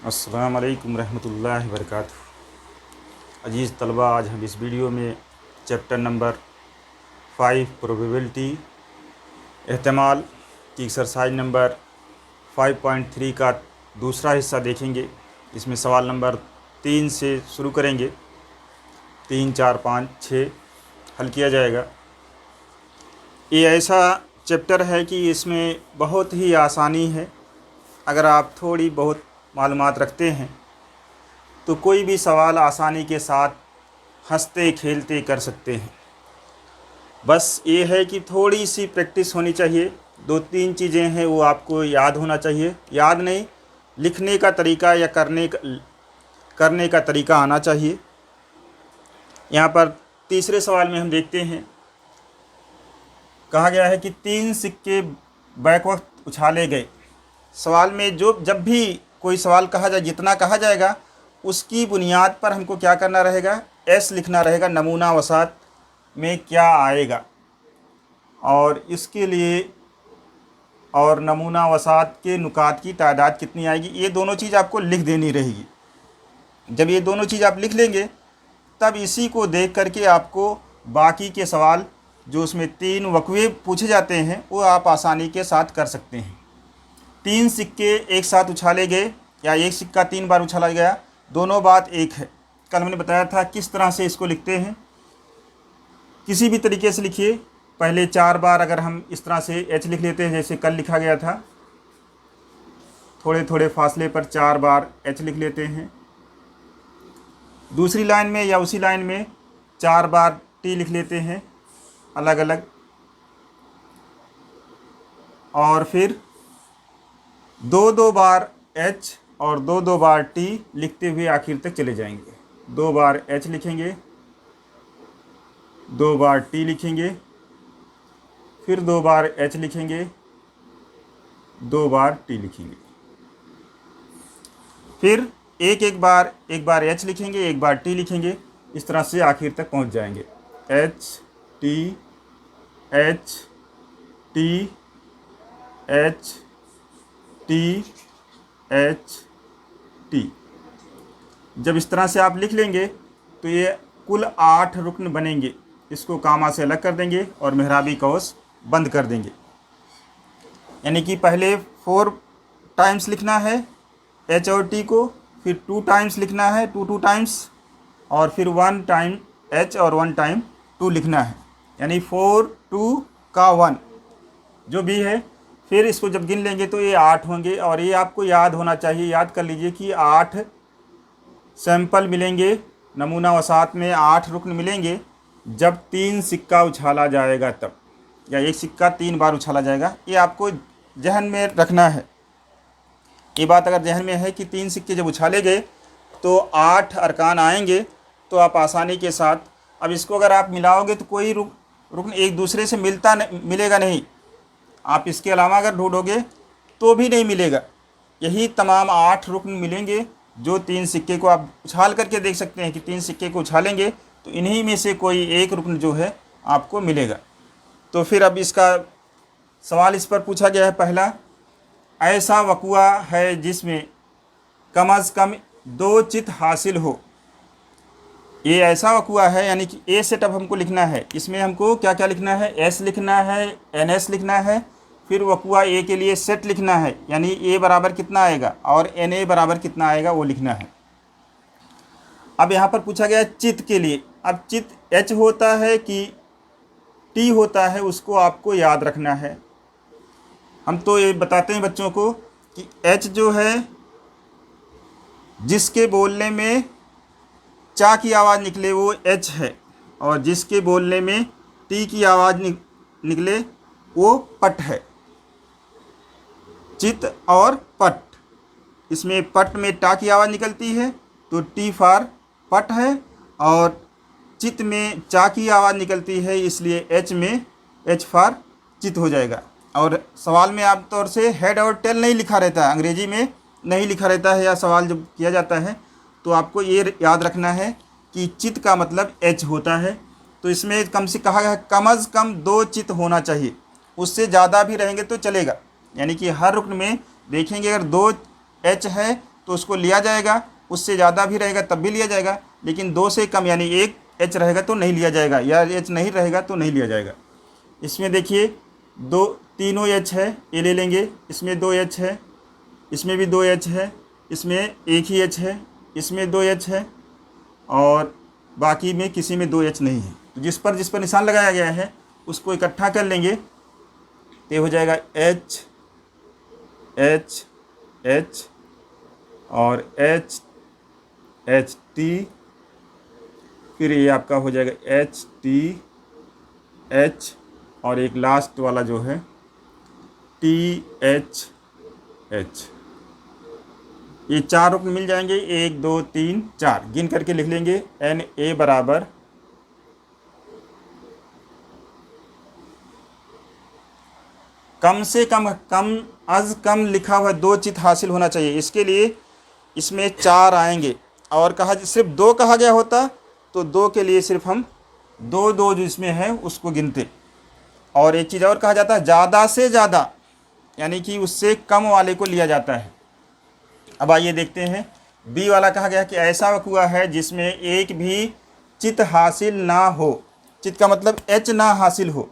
अस्सलाम वालेकुम रहमतुल्लाहि व बरकातुहू। अजीज़ तलबा, आज हम इस वीडियो में चैप्टर नंबर 5 प्रोबेबिलिटी एहतमाल की एक्सरसाइज नंबर 5.3 का दूसरा हिस्सा देखेंगे। इसमें सवाल नंबर 3 से शुरू करेंगे। 3, 4, 5, 6 हल किया जाएगा। ये ऐसा चैप्टर है कि इसमें बहुत ही आसानी है। अगर आप थोड़ी बहुत मालूमात रखते हैं तो कोई भी सवाल आसानी के साथ हंसते खेलते कर सकते हैं। बस ये है कि थोड़ी सी प्रैक्टिस होनी चाहिए। 2-3 चीज़ें हैं वो आपको याद होना चाहिए। याद नहीं, लिखने का तरीका या करने का तरीका आना चाहिए। यहाँ पर तीसरे सवाल में हम देखते हैं, कहा गया है कि 3 सिक्के बैक वक्त उछाले गए। सवाल में जब भी कोई सवाल कहा जाए, जितना कहा जाएगा उसकी बुनियाद पर हमको क्या करना रहेगा, एस लिखना रहेगा। नमूना वसात में क्या आएगा और इसके लिए और नमूना वसात के नुकात की तादाद कितनी आएगी, ये दोनों चीज़ आपको लिख देनी रहेगी। जब ये दोनों चीज़ आप लिख लेंगे तब इसी को देख करके आपको बाकी के सवाल जो उसमें 3 वक्वे पूछे जाते हैं वो आप आसानी के साथ कर सकते हैं। 3 सिक्के एक साथ उछाले गए या एक सिक्का 3 बार उछाला गया, दोनों बात एक है। कल हमने बताया था किस तरह से इसको लिखते हैं। किसी भी तरीके से लिखिए। पहले 4 बार अगर हम इस तरह से एच लिख लेते हैं जैसे कल लिखा गया था, थोड़े थोड़े फासले पर 4 बार एच लिख लेते हैं। दूसरी लाइन में या उसी लाइन में 4 बार टी लिख लेते हैं अलग अलग, और फिर 2-2 बार एच और 2-2 बार टी लिखते हुए आखिर तक चले जाएंगे। 2 बार एच लिखेंगे, 2 बार टी लिखेंगे, फिर 2 बार एच लिखेंगे, 2 बार टी लिखेंगे, फिर एक बार एच लिखेंगे, एक बार टी लिखेंगे। इस तरह से आखिर तक पहुंच जाएंगे। H T H T H T H T. जब इस तरह से आप लिख लेंगे तो ये कुल 8 रुकन बनेंगे। इसको कामा से अलग कर देंगे और मेहराबी कौस बंद कर देंगे। यानी कि पहले 4 टाइम्स लिखना है एच और टी को, फिर 2 टाइम्स लिखना है 2 टाइम्स, और फिर 1 टाइम एच और 1 टाइम 2 लिखना है। यानी 4 2 का 1 जो भी है। फिर इसको जब गिन लेंगे तो ये 8 होंगे। और ये आपको याद होना चाहिए, याद कर लीजिए कि 8 सैंपल मिलेंगे, नमूना वसात में 8 रुकन मिलेंगे जब 3 सिक्का उछाला जाएगा तब, या एक सिक्का 3 बार उछाला जाएगा। ये आपको जहन में रखना है। ये बात अगर जहन में है कि 3 सिक्के जब उछाले गए तो 8 अरकान आएंगे तो आप आसानी के साथ, अब इसको अगर आप मिलाओगे तो कोई रुकन एक दूसरे से मिलेगा नहीं। आप इसके अलावा अगर ढूंढोगे तो भी नहीं मिलेगा। यही तमाम 8 रुकन मिलेंगे जो 3 सिक्के को आप उछाल करके देख सकते हैं कि 3 सिक्के को उछालेंगे तो इन्हीं में से कोई एक रुकन जो है आपको मिलेगा। तो फिर अब इसका सवाल इस पर पूछा गया है। पहला, ऐसा वक़ुआ है जिसमें कम अज़ कम 2 चित हासिल हो। ये ऐसा वक़ुआ है यानी कि ए सेटअप हमको लिखना है। इसमें हमको क्या क्या लिखना है, एस लिखना है, एन एस लिखना है, फिर वक़ुआ ए के लिए सेट लिखना है, यानी ए बराबर कितना आएगा और एन ए बराबर कितना आएगा वो लिखना है। अब यहाँ पर पूछा गया चित के लिए। अब चित एच होता है कि टी होता है, उसको आपको याद रखना है। हम तो ये बताते हैं बच्चों को कि एच जो है जिसके बोलने में चा की आवाज़ निकले वो एच है, और जिसके बोलने में टी की आवाज़ निकले वो पट है। चित और पट, इसमें पट में टा की आवाज़ निकलती है तो टी फार पट है, और चित में चा की आवाज़ निकलती है इसलिए एच में एच फार चित हो जाएगा। और सवाल में आमतौर से हेड और टेल नहीं लिखा रहता है, अंग्रेजी में नहीं लिखा रहता है, या सवाल जब किया जाता है तो आपको ये याद रखना है कि चित का मतलब एच होता है। तो इसमें कम से कहा गया है कम अज़ कम 2 चित होना चाहिए, उससे ज़्यादा भी रहेंगे तो चलेगा। यानी कि हर रुकन में देखेंगे अगर 2 एच है तो उसको लिया जाएगा, उससे ज़्यादा भी रहेगा तब भी लिया जाएगा, लेकिन 2 से कम यानी 1 एच रहेगा तो नहीं लिया जाएगा, या एच नहीं रहेगा तो नहीं लिया जाएगा। इसमें देखिए तीनों एच है, ये ले लेंगे। इसमें 2 एच है, इसमें भी 2 एच है, इसमें एक ही एच है, इसमें 2 एच है, और बाकी में किसी में 2 एच नहीं है। तो जिस पर निशान लगाया गया है उसको इकट्ठा कर लेंगे तो ये हो जाएगा एच एच एच और एच एच टी, फिर ये आपका हो जाएगा एच टी एच, और एक लास्ट वाला जो है टी एच एच। ये 4 रुकन मिल जाएंगे, 1 2 3 4 गिन करके लिख लेंगे। एन ए बराबर कम से कम अज कम लिखा हुआ 2 चित हासिल होना चाहिए। इसके लिए इसमें 4 आएंगे, और सिर्फ 2 कहा गया होता तो 2 के लिए सिर्फ हम 2 2 जो इसमें है उसको गिनते। और एक चीज़ और कहा जाता है, ज़्यादा से ज़्यादा यानी कि उससे कम वाले को लिया जाता है। अब आइए देखते हैं, बी वाला कहा गया कि ऐसा वक़ुआ है जिसमें एक भी चित हासिल ना हो। चित का मतलब एच ना हासिल हो।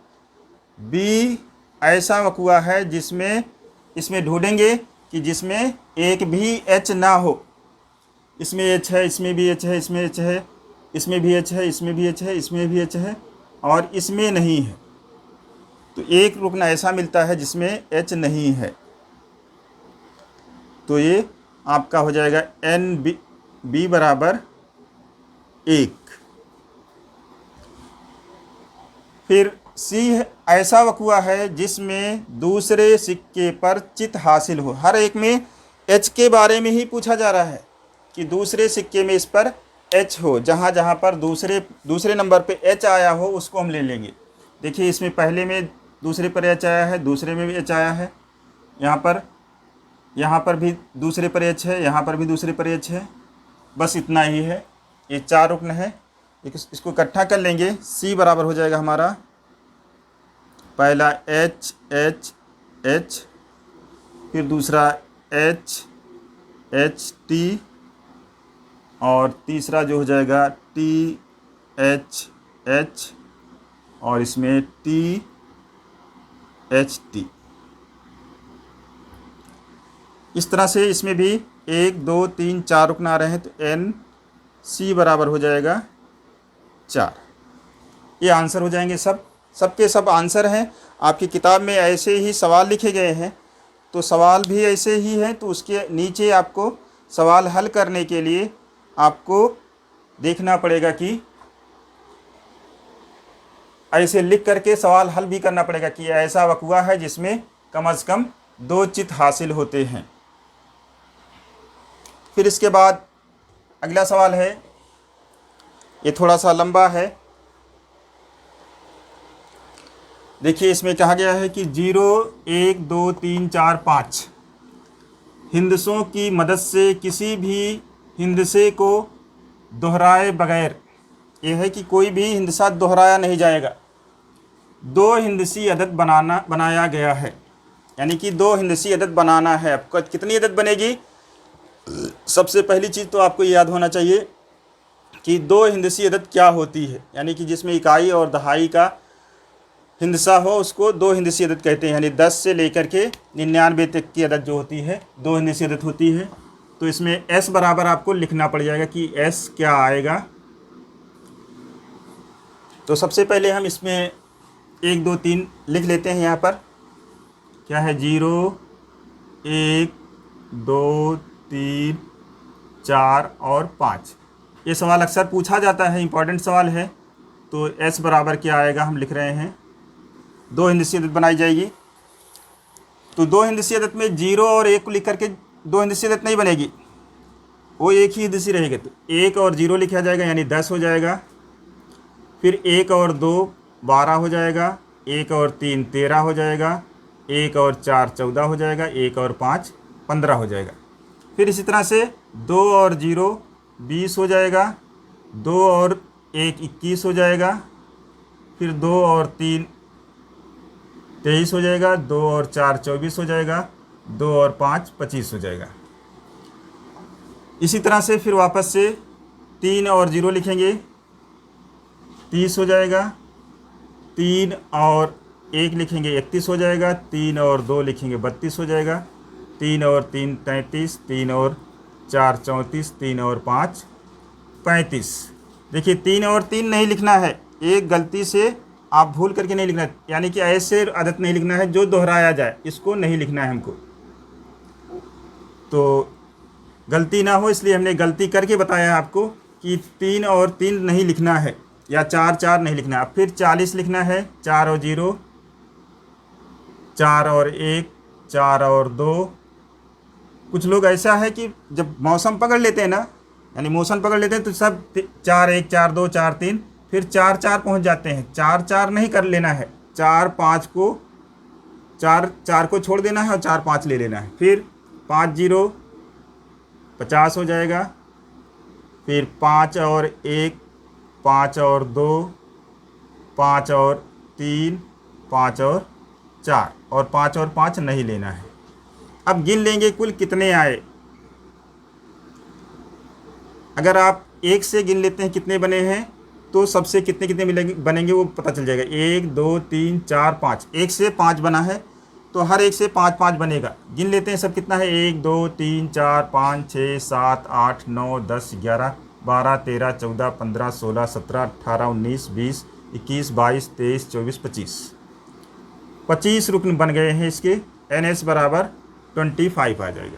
बी ऐसा वक़ुआ है जिसमें, इसमें ढूंढेंगे कि जिसमें एक भी एच ना हो। इसमें एच है, इसमें भी एच है, इसमें एच है, इसमें भी एच है, इसमें भी एच है, इसमें भी एच है, और इसमें नहीं है। तो एक रुकन ऐसा मिलता है जिसमें एच नहीं है, तो ये आपका हो जाएगा एन बी बराबर 1। फिर सी ऐसा वक़ुआ है जिसमें दूसरे सिक्के पर चित हासिल हो। हर एक में एच के बारे में ही पूछा जा रहा है कि दूसरे सिक्के में इस पर एच हो। जहाँ जहाँ पर दूसरे नंबर पे एच आया हो उसको हम ले लेंगे। देखिए इसमें पहले में दूसरे पर एच आया है, दूसरे में भी एच आया है, यहाँ पर भी दूसरे पर एच है, यहाँ पर भी दूसरे पर एच है। बस इतना ही है। ये 4 रुकन है, इसको इकट्ठा कर लेंगे। सी बराबर हो जाएगा हमारा पहला एच एच एच, फिर दूसरा एच एच टी, और तीसरा जो हो जाएगा टी एच एच, और इसमें टी एच टी। इस तरह से इसमें भी 1 2 3 4 रुकन आ रहे हैं, तो एन सी बराबर हो जाएगा 4। ये आंसर हो जाएंगे। सबके सब आंसर हैं। आपकी किताब में ऐसे ही सवाल लिखे गए हैं, तो सवाल भी ऐसे ही हैं। तो उसके नीचे आपको सवाल हल करने के लिए आपको देखना पड़ेगा कि ऐसे लिख करके सवाल हल भी करना पड़ेगा कि ऐसा वक़ुआ है जिसमें कम से कम 2 चित हासिल होते हैं। फिर इसके बाद अगला सवाल है, ये थोड़ा सा लंबा है। देखिए इसमें कहा गया है कि 0 1 2 3 4 5 हिंदसों की मदद से किसी भी हिंदसे को दोहराए बगैर, यह है कि कोई भी हिंदसा दोहराया नहीं जाएगा, 2 हिंदसी अदद बनाया गया है। यानी कि 2 हिंदसी अदद बनाना है। आपको कितनी अदद बनेगी? सबसे पहली चीज़ तो आपको याद होना चाहिए कि 2 हिंदसी अदद क्या होती है। यानी कि जिसमें इकाई और दहाई का हिंदसा हो उसको 2 हिंदसी अदद कहते हैं। यानी 10 से लेकर के 99 तक की अदद जो होती है 2 हिंदसी अदद होती है। तो इसमें s बराबर आपको लिखना पड़ जाएगा कि s क्या आएगा। तो सबसे पहले हम इसमें 1 2 3 लिख लेते हैं। यहाँ पर क्या है? 0 1 2 3 4 और 5। ये सवाल अक्सर पूछा जाता है, इम्पॉर्टेंट सवाल है। तो s बराबर क्या आएगा हम लिख रहे हैं, 2 हिंदसी अदद बनाई जाएगी। तो 2 हिंदसी अदद में 0 और 1 को लिख करके 2 हिंदसी अदद नहीं बनेगी, वो एक ही हिंदसी रहेगा। तो 1 और 0 लिखा जाएगा यानी 10 हो जाएगा। फिर 1 और 2 12 हो जाएगा, 1 और 3 13 हो जाएगा, 1 और 4 14 हो जाएगा, 1 और 5 15 हो जाएगा। फिर इसी तरह से 2 और 0 20 हो जाएगा, 2 और 1 21 हो जाएगा, फिर 2 और 3 23 हो जाएगा, 2 और 4 24 हो जाएगा, 2 और 5 25 हो जाएगा। इसी तरह से फिर वापस से 3 और 0 लिखेंगे, 30 हो जाएगा। 3 और 1 लिखेंगे, 31 हो जाएगा। 3 और 2 लिखेंगे, 32 हो जाएगा। 3 और 3 33, 3 और 4 34, 3 और 5 35। देखिए 3 और 3 नहीं लिखना है, एक गलती से आप भूल करके नहीं लिखना है, यानी कि ऐसे आदत नहीं लिखना है जो दोहराया जाए, इसको नहीं लिखना है हमको, तो गलती ना हो इसलिए हमने गलती करके बताया आपको कि 3 और 3 नहीं लिखना है, या 4 4 नहीं लिखना है। फिर 40 लिखना है, 4 और 0, 4 और 1, 4 और 2। कुछ लोग ऐसा है कि जब मौसम पकड़ लेते हैं ना, यानी मोशन पकड़ लेते हैं, तो सब 4 1 4 2 4 3, फिर 4 4 पहुँच जाते हैं। 4 4 नहीं कर लेना है, 4 5 को 4 4 को छोड़ देना है और 4 5 ले लेना है। फिर 5 0 50 हो जाएगा। फिर 5 और 1, 5 और 2, 5 और 3, 5 और 4, और 5 और 5 नहीं लेना है। अब गिन लेंगे कुल कितने आए। अगर आप 1 से गिन लेते हैं कितने बने हैं, तो सबसे कितने कितने मिलेंगे बनेंगे वो पता चल जाएगा। 1 2 3 4 5, 1 से 5 बना है तो हर एक से 5 5 बनेगा। गिन लेते हैं सब कितना है। 1 2 3 4 5 6 7 8 9 10 11 12 13 14 15 16 17 18 19 20 21 22 23 24 25। 25 रुकन बन गए हैं इसके। NS बराबर 25 आ जाएगा।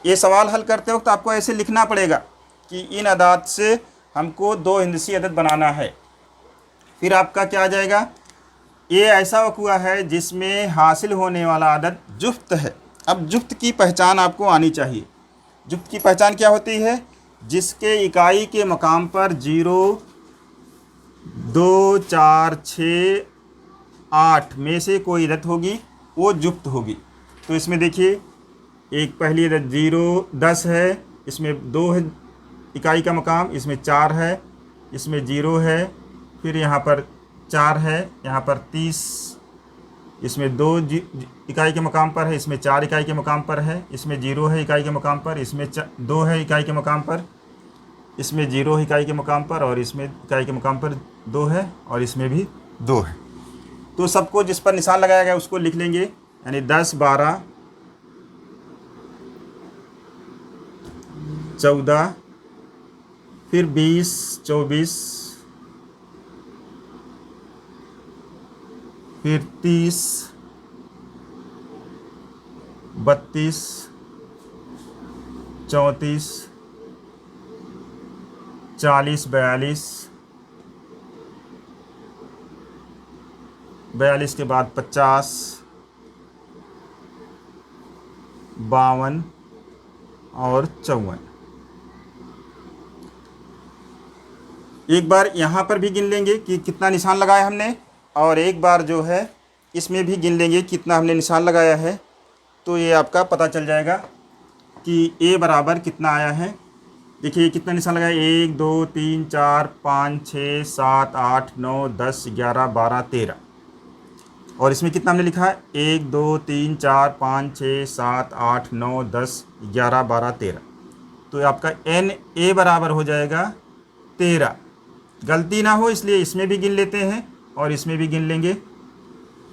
ये सवाल हल करते वक्त आपको ऐसे लिखना पड़ेगा कि इन अदाद से हमको 2 हिंदसी अदद बनाना है। फिर आपका क्या आ जाएगा, ये ऐसा वक़ुआ है जिसमें हासिल होने वाला अदद जुफ्त है। अब जुफ्त की पहचान आपको आनी चाहिए। जुफ्त की पहचान क्या होती है, जिसके इकाई के मकाम पर 0 2 4 6 8 में से कोई अदद होगी वो जुफ्त होगी। तो इसमें देखिए एक पहली अदद 0 10 है, इसमें 2 है इकाई का मकाम, इसमें 4 है, इसमें 0 है, फिर यहाँ पर 4 है, यहाँ पर 30, इसमें 2 इकाई के मकाम पर है, इसमें 4 इकाई के मकाम पर है, इसमें 0 है इकाई के मकाम पर, इसमें 2 है इकाई के मकाम पर, इसमें 0 है इकाई के मकाम पर, और इसमें इकाई के मकाम पर 2 है, और इसमें भी 2 है। तो सबको जिस पर निशान लगाया गया उसको लिख लेंगे, यानी 10 12 14, फिर 20 24, फिर 30 32 34 40 42 के बाद 50 52 और 54। एक बार यहाँ पर भी गिन लेंगे कि कितना निशान लगाया हमने, और एक बार जो है इसमें भी गिन लेंगे कितना हमने निशान लगाया है। तो ये आपका पता चल जाएगा कि A बराबर कितना आया है। देखिए कितना निशान लगाया, 1 2 3 4 5 6 7 8 9 10 11 12 13, और इसमें कितना हमने लिखा है 1 2 3 4 5 6 7 8 9 10 11 12 13। तो आपका NA बराबर हो जाएगा 13। गलती ना हो इसलिए इसमें भी गिन लेते हैं और इसमें भी गिन लेंगे।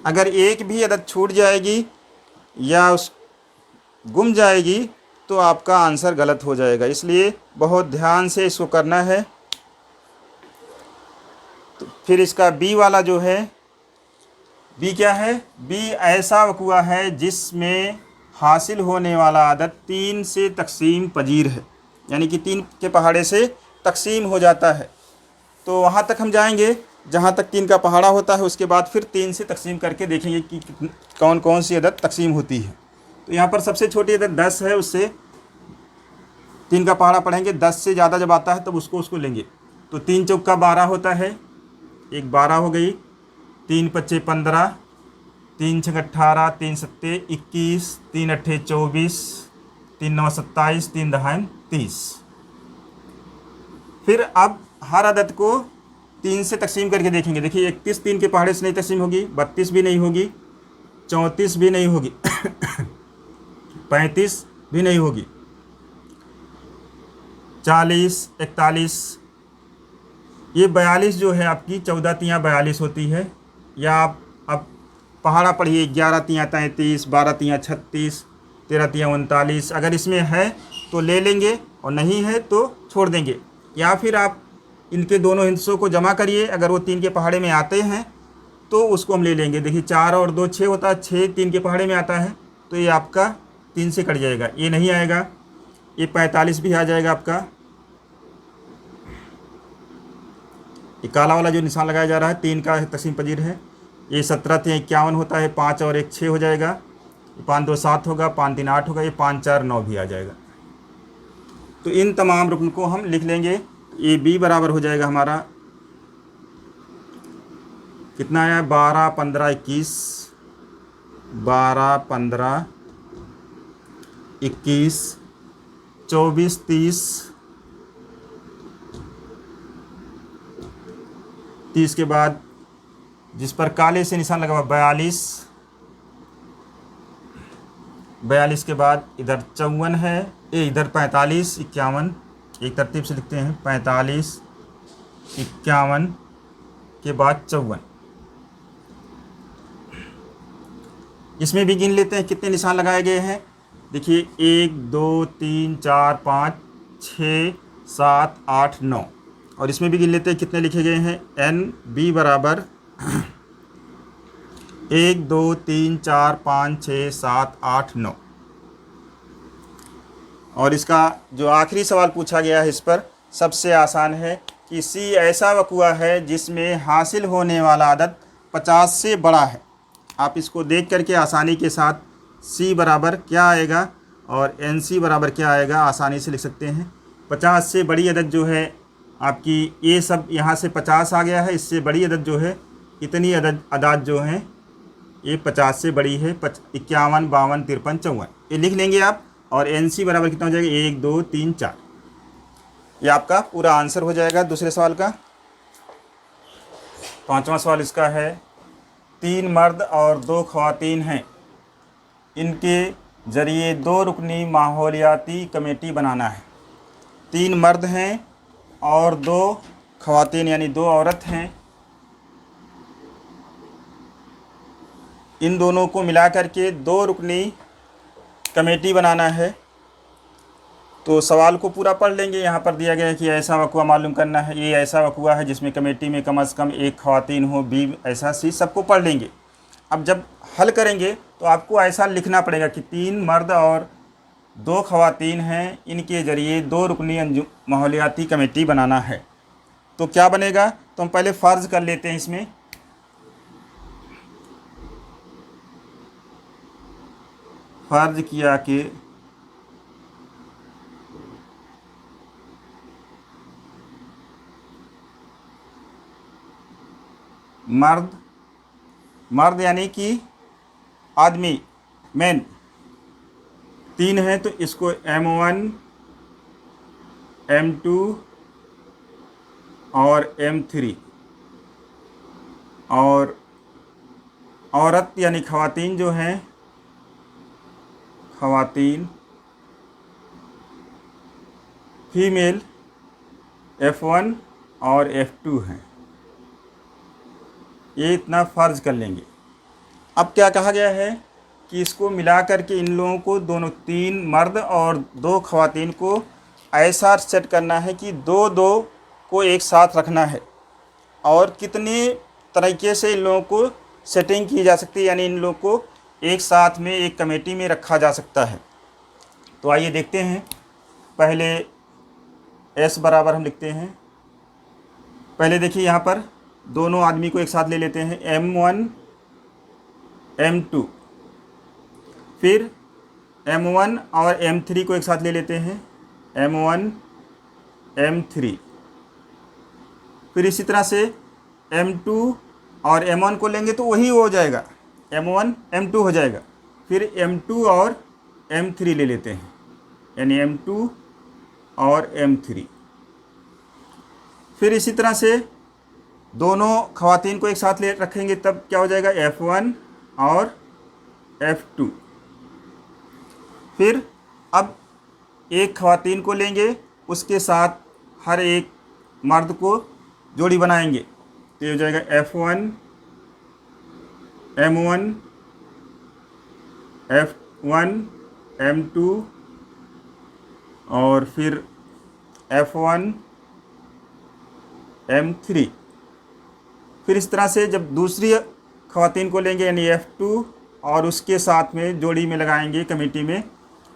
अगर एक भी अदद छूट जाएगी या उस गुम जाएगी तो आपका आंसर गलत हो जाएगा, इसलिए बहुत ध्यान से इसको करना है। तो फिर इसका B वाला जो है, B क्या है, B ऐसा वक़ुआ है जिसमें हासिल होने वाला अदद 3 से तकसीम पजीर है, यानी कि 3 के पहाड़े से तकसीम हो जाता है। तो वहाँ तक हम जाएंगे जहाँ तक 3 का पहाड़ा होता है, उसके बाद फिर 3 से तकसीम करके देखेंगे कि कौन कौन सी अदद तकसीम होती है। तो यहाँ पर सबसे छोटी अदद 10 है, उससे 3 का पहाड़ा पढ़ेंगे। 10 से ज़्यादा जब आता है तब उसको लेंगे। तो 3 चौका 12 होता है, एक 12 हो गई, 3 पच्चे 15, 3 छक 18, 3 सत्ते 21, 3 अट्ठे 24, 3 नौ 27, 3 दहाइन 30। फिर अब हर अदद को 3 से तकसीम करके देखेंगे। देखिए 31 3 के पहाड़े से नहीं तकसीम होगी, 32 भी नहीं होगी, 34 भी नहीं होगी 35 भी नहीं होगी, 40, 41, ये 42 जो है आपकी 14 तियाँ 42 होती है। या आप अब पहाड़ा पढ़िए, 11 तियाँ 33, 12 तियाँ 36, 13 तियाँ 39। अगर इसमें है तो ले लेंगे और नहीं है तो छोड़ देंगे। या फिर आप इनके दोनों हिस्सों को जमा करिए, अगर वो 3 के पहाड़े में आते हैं तो उसको हम ले लेंगे। देखिए 4 और 2 6 होता है, 6 3 के पहाड़े में आता है तो ये आपका 3 से कट जाएगा, ये नहीं आएगा। ये 45 भी आ जाएगा आपका। ये काला वाला जो निशान लगाया जा रहा है 3 का तकसीम पजीर है। ये 17 3 51 होता है, 5 और 1 6 हो जाएगा। 5 2 7 होगा, 5 3 8 होगा, ये 5 4 9 भी आ जाएगा। तो इन तमाम रुकन को हम लिख लेंगे। ये बी बराबर हो जाएगा हमारा, कितना आया, 12 15 21, 12 15 21 24 30 के बाद जिस पर काले से निशान लगा हुआ 42 के बाद इधर 54 है, ये इधर 45 51, एक तरतीब से लिखते हैं, 45 51 के बाद 54। इसमें भी गिन लेते हैं कितने निशान लगाए गए हैं। देखिए 1 2 3 4 5 6 7 8 9, और इसमें भी गिन लेते हैं कितने लिखे गए हैं। एन बी बराबर 1 2 3 4 5 6 7 8 9। और इसका जो आखिरी सवाल पूछा गया है इस पर सबसे आसान है कि सी ऐसा वक़ुआ है जिसमें हासिल होने वाला अदद 50 से बड़ा है। आप इसको देख करके आसानी के साथ सी बराबर क्या आएगा और एन सी बराबर क्या आएगा आसानी से लिख सकते हैं। 50 से बड़ी अदद जो है आपकी, ये सब यहाँ से 50 आ गया है, इससे बड़ी अदद जो है, इतनी अदाद जो हैं ये 50 से बड़ी है, 51 52 53 54, ये लिख लेंगे आप। और एन सी बराबर कितना हो जाएगा, 1 2 3 4। ये आपका पूरा आंसर हो जाएगा दूसरे सवाल का। पांचवा सवाल इसका है, 3 मर्द और 2 ख़वातीन हैं, इनके ज़रिए 2 रुकनी माहौलियाती कमेटी बनाना है। 3 मर्द हैं और 2 ख़वातीन यानी 2 औरत हैं, इन दोनों को मिला करके 2 रुकनी कमेटी बनाना है। तो सवाल को पूरा पढ़ लेंगे। यहाँ पर दिया गया है कि ऐसा वक़ुआ मालूम करना है। ये ऐसा वक़ुआ है जिसमें कमेटी में कम से कम 1 ख़वातीन हो, बी ऐसा, सी, सबको पढ़ लेंगे। अब जब हल करेंगे तो आपको ऐसा लिखना पड़ेगा कि 3 मर्द और 2 ख़वातीन हैं, इनके ज़रिए 2 रुकनी माहौलियाती कमेटी बनाना है। तो क्या बनेगा, तो हम पहले फ़र्ज़ कर लेते हैं। इसमें फ़र्ज़ किया कि मर्द यानी कि आदमी, मैन 3 हैं, तो इसको M1 M2 और M3, और औरत यानी ख़वातीन जो हैं, ख़वातीन फीमेल F1 और F2 हैं। ये इतना फ़र्ज़ कर लेंगे। अब क्या कहा गया है कि इसको मिला कर के इन लोगों को, दोनों 3 मर्द और 2 ख़वातीन को ऐसा सेट करना है कि 2-2 को एक साथ रखना है। और कितने तरीके से इन लोगों को सेटिंग की जा सकती है, यानी इन लोगों को एक साथ में एक कमेटी में रखा जा सकता है। तो आइए देखते हैं। पहले एस बराबर हम लिखते हैं। पहले देखिए यहाँ पर दोनों आदमी को एक साथ ले लेते हैं, M1 M2, फिर M1 और M3 को एक साथ ले लेते हैं, M1 M3, फिर इसी तरह से M2 और M1 को लेंगे तो वही हो जाएगा, M1 M2 हो जाएगा। फिर M2 और M3 ले लेते हैं, यानी M2 और M3। फिर इसी तरह से दोनों ख़वातीन को एक साथ ले रखेंगे, तब क्या हो जाएगा, F1 और F2। फिर अब एक ख़वातीन को लेंगे उसके साथ हर एक मर्द को जोड़ी बनाएंगे। तो ये हो जाएगा F1 M1 F1 M2 और फिर F1 M3। फिर इस तरह से जब दूसरी ख़वातीन को लेंगे यानी F2 और उसके साथ में जोड़ी में लगाएंगे कमेटी में,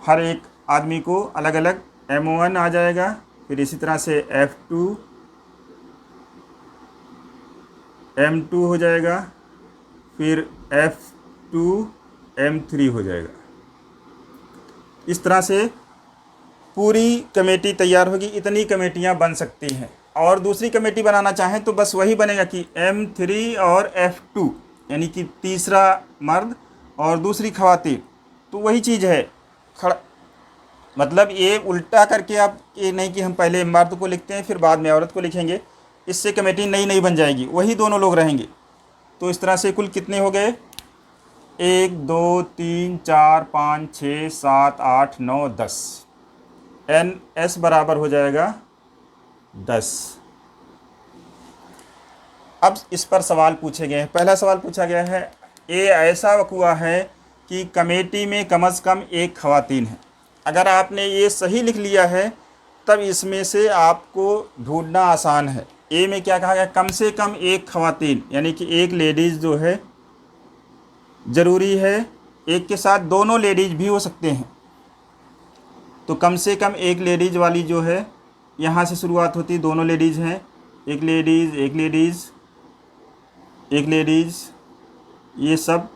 हर एक आदमी को अलग अलग M1 आ जाएगा। फिर इसी तरह से F2 M2 हो जाएगा, फिर F2 M3 हो जाएगा। इस तरह से पूरी कमेटी तैयार होगी। इतनी कमेटियां बन सकती हैं। और दूसरी कमेटी बनाना चाहें तो बस वही बनेगा कि M3 और F2 यानी कि तीसरा मर्द और दूसरी ख़वातीन। तो वही चीज़ है मतलब ये उल्टा करके आप ये नहीं कि हम पहले मर्द को लिखते हैं फिर बाद में औरत को लिखेंगे, इससे कमेटी नई नई बन जाएगी, वही दोनों लोग रहेंगे। तो इस तरह से कुल कितने हो गए? 1 2 3 4 5 6 7 8 9 10। NS बराबर हो जाएगा 10। अब इस पर सवाल पूछे गए हैं। पहला सवाल पूछा गया है, ये ऐसा वक़ुआ है कि कमेटी में कम से कम एक ख़वातीन है। अगर आपने ये सही लिख लिया है तब इसमें से आपको ढूंढना आसान है। ए में क्या कहा गया? कम से कम एक ख़वातीन, यानी कि एक लेडीज़ जो है ज़रूरी है, एक के साथ दोनों लेडीज़ भी हो सकते हैं। तो कम से कम एक लेडीज़ वाली जो है यहाँ से शुरुआत होती, दोनों लेडीज़ हैं, एक लेडीज़ एक लेडीज़ एक लेडीज़, ये सब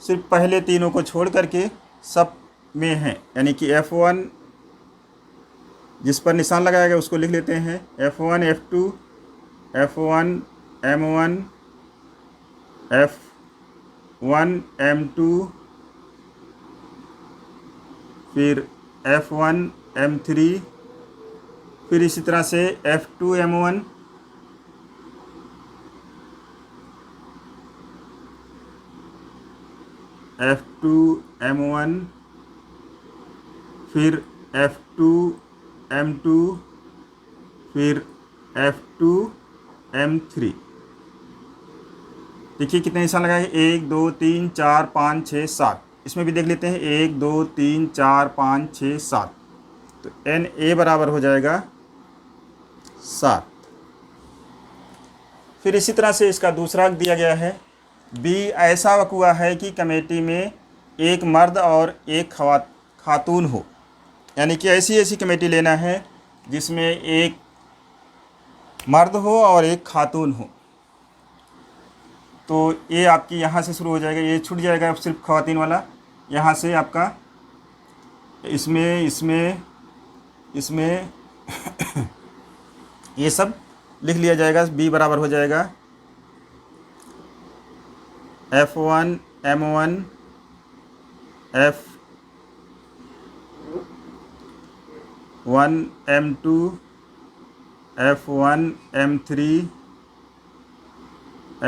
सिर्फ पहले तीनों को छोड़ करके सब में हैं। यानी कि F1 जिस पर निशान लगाया गया उसको लिख लेते हैं, F1 F2 F1 M1 F1 M2 फिर F1 M3 फिर इसी तरह से F2 M1 F2 M1 फिर F2 M2 फिर F2 M3। देखिए कितने निशान लगाए? 1 2 3 4 5 6 7। इसमें भी देख लेते हैं, 1 2 3 4 5 6 7। तो NA बराबर हो जाएगा 7। फिर इसी तरह से इसका दूसरा दिया गया है, B ऐसा वक़ुआ है कि कमेटी में एक मर्द और एक खातून हो। यानी कि ऐसी कमेटी लेना है जिसमें एक मर्द हो और एक खातून हो। तो ये आपकी यहाँ से शुरू हो जाएगा, ये छूट जाएगा सिर्फ ख़वातीन वाला। यहाँ से आपका इसमें ये सब लिख लिया जाएगा। B बराबर हो जाएगा F1 M1 F1 M2 F1 M3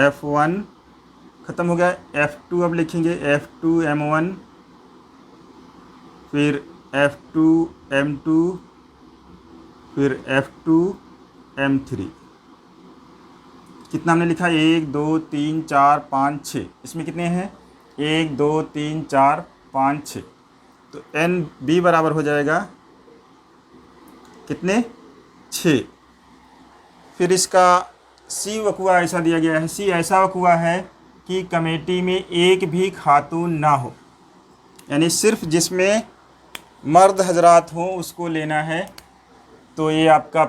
F1 ख़त्म हो गया। F2 अब लिखेंगे, F2 M1 फिर F2 M2 फिर F2 M3। कितना हमने लिखा? 1 2 3 4 5 6। इसमें कितने हैं? 1 2 3 4 5 6। तो NB बराबर हो जाएगा कितने? 6। फिर इसका C वक़ुआ ऐसा दिया गया है, C ऐसा वक़ुआ है कि कमेटी में एक भी खातून ना हो, यानी सिर्फ जिसमें मर्द हजरात हों उसको लेना है। तो ये आपका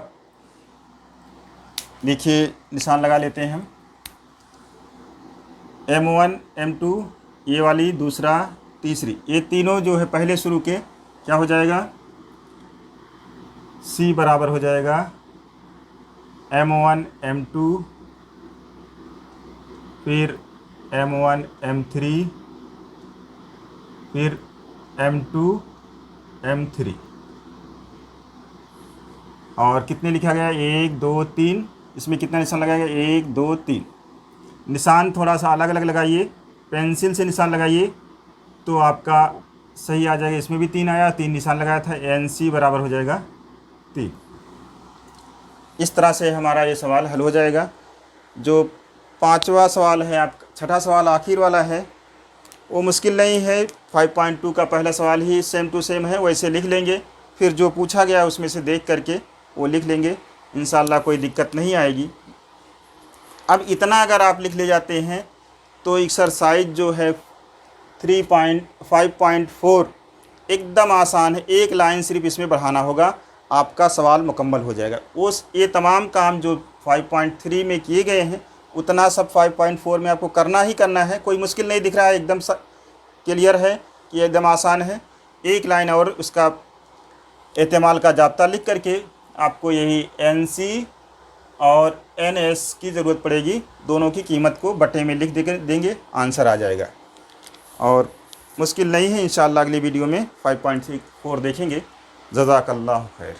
देखिए निशान लगा लेते हैं हम, M1 M2 ये वाली, दूसरा तीसरी, ये तीनों जो है पहले शुरू के, क्या हो जाएगा? C बराबर हो जाएगा M1 M2 फिर M1 M3 फिर M2 M3। और कितने लिखा गया? 1 2 3। इसमें कितना निशान लगाएगा? 1 2 3। निशान थोड़ा सा अलग अलग लगाइए, पेंसिल से निशान लगाइए तो आपका सही आ जाएगा। इसमें भी 3 आया, 3 निशान लगाया था। NC बराबर हो जाएगा टी। इस तरह से हमारा ये सवाल हल हो जाएगा। जो 5वां सवाल है, आप 6ठा सवाल आखिर वाला है, वो मुश्किल नहीं है। 5.2 का पहला सवाल ही सेम टू सेम है, वैसे लिख लेंगे, फिर जो पूछा गया उसमें से देख करके वो लिख लेंगे, इंशाल्लाह कोई दिक्कत नहीं आएगी। अब इतना अगर आप लिख ले जाते हैं तो एक्सरसाइज जो है 5.4 एकदम आसान है। एक लाइन सिर्फ इसमें बढ़ाना होगा, आपका सवाल मुकम्मल हो जाएगा। उस ये तमाम काम जो 5.3 में किए गए हैं उतना सब 5.4 में आपको करना ही करना है। कोई मुश्किल नहीं दिख रहा है, एकदम क्लियर है कि एकदम आसान है। एक लाइन और उसका एहतिमाल का जाब्ता लिख करके आपको यही NC और NS की ज़रूरत पड़ेगी, दोनों की कीमत को बटे में लिख देंगे, आंसर आ जाएगा। और मुश्किल नहीं है, इंशाअल्लाह अगली वीडियो में 5.4 देखेंगे। जज़ाकल्लाह खैर।